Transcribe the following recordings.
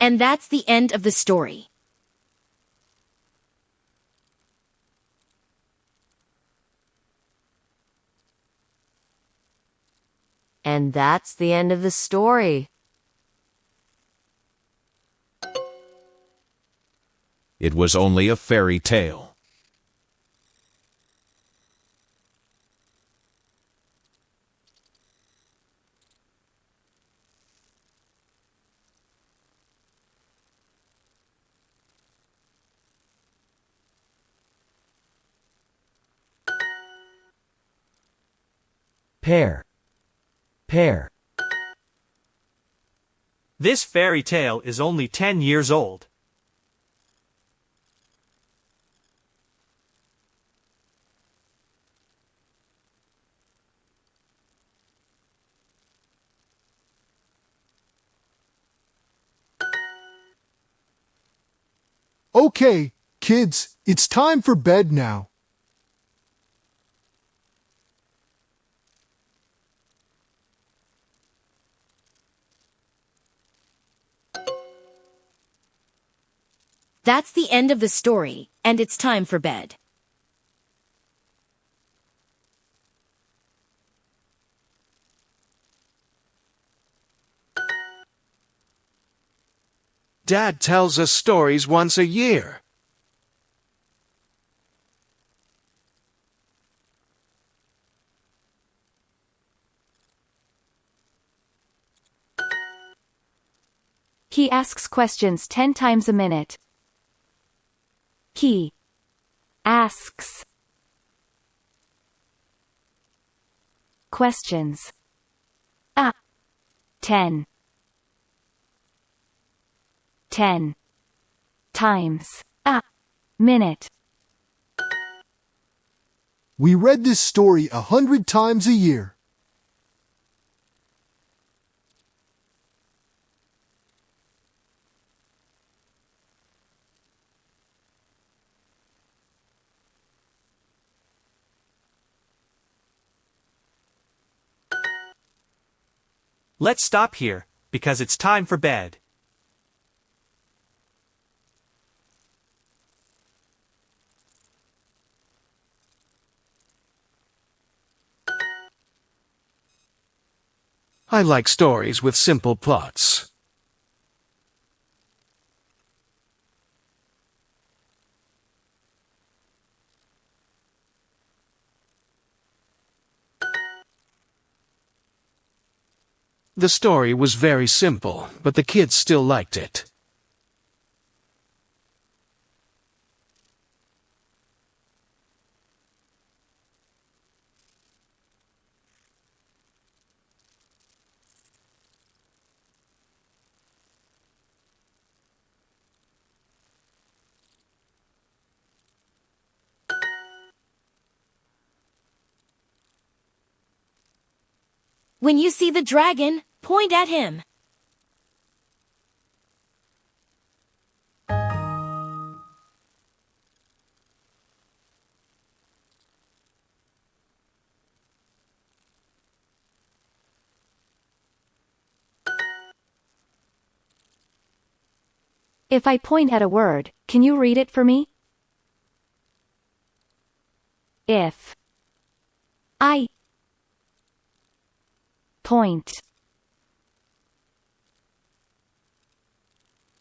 And that's the end of the story. And that's the end of the story. It was only a fairy tale. Pear. Pear. This fairy tale is only 10 years old. Okay, kids, it's time for bed now. That's the end of the story, and it's time for bed. Dad tells us stories once a year. He asks questions 10 times a minute. He asks questions 10 times a minute. We read this story 100 times a year. Let's stop here, because it's time for bed. I like stories with simple plots. The story was very simple, but the kids still liked it. When you see the dragon, point at him. If I point at a word, can you read it for me? If I point.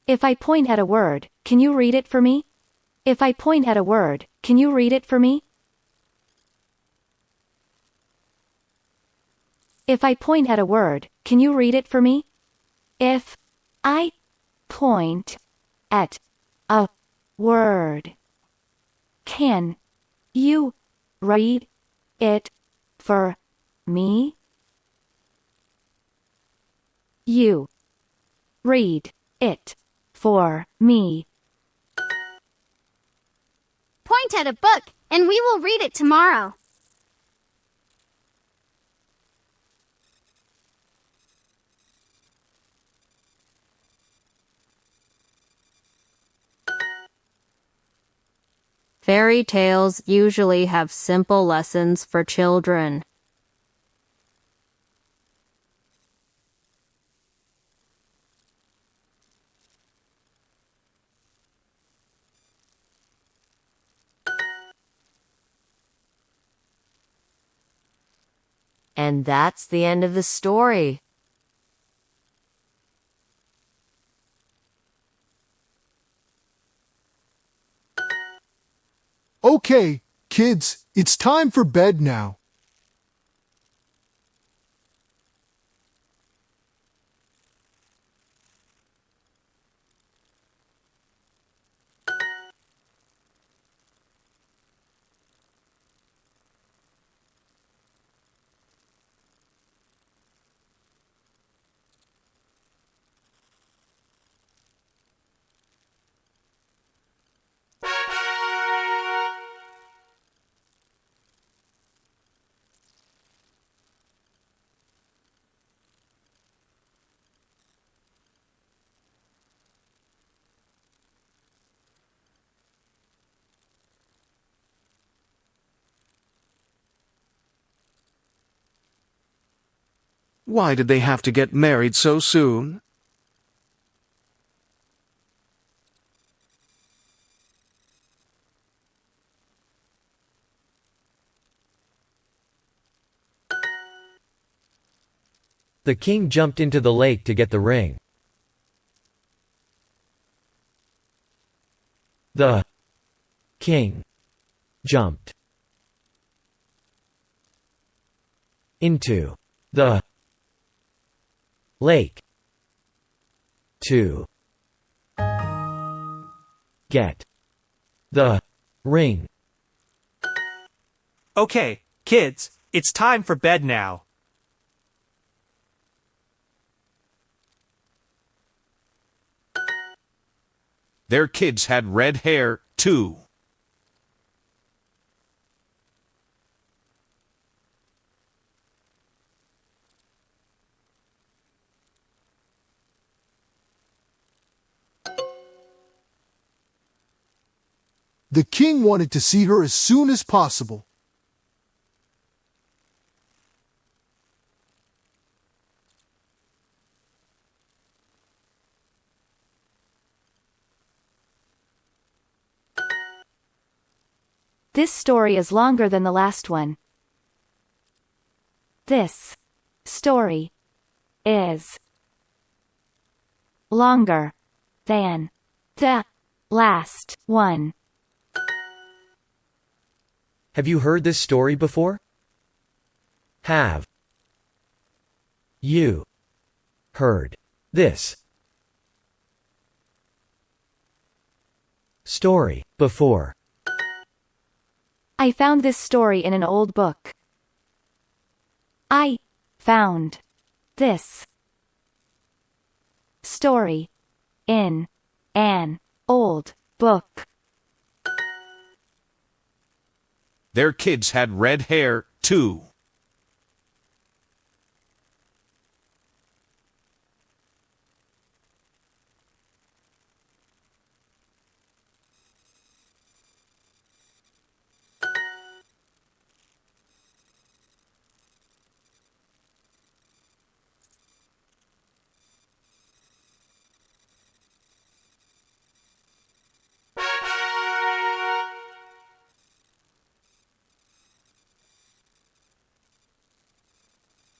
If I point at a word, can you read it for me? If I point at a word, can you read it for me? If I point at a word, can you read it for me? If I point at a word, can you read it for me? You read it for me. Point at a book, and we will read it tomorrow. Fairy tales usually have simple lessons for children. And that's the end of the story. Okay, kids, it's time for bed now. Why did they have to get married so soon? The king jumped into the lake to get the ring. The king jumped into the lake to get the ring. Okay, kids, it's time for bed now. Their kids had red hair, too. The king wanted to see her as soon as possible. This story is longer than the last one. This story is longer than the last one. Have you heard this story before? Have you heard this story before? I found this story in an old book. I found this story in an old book. Their kids had red hair, too.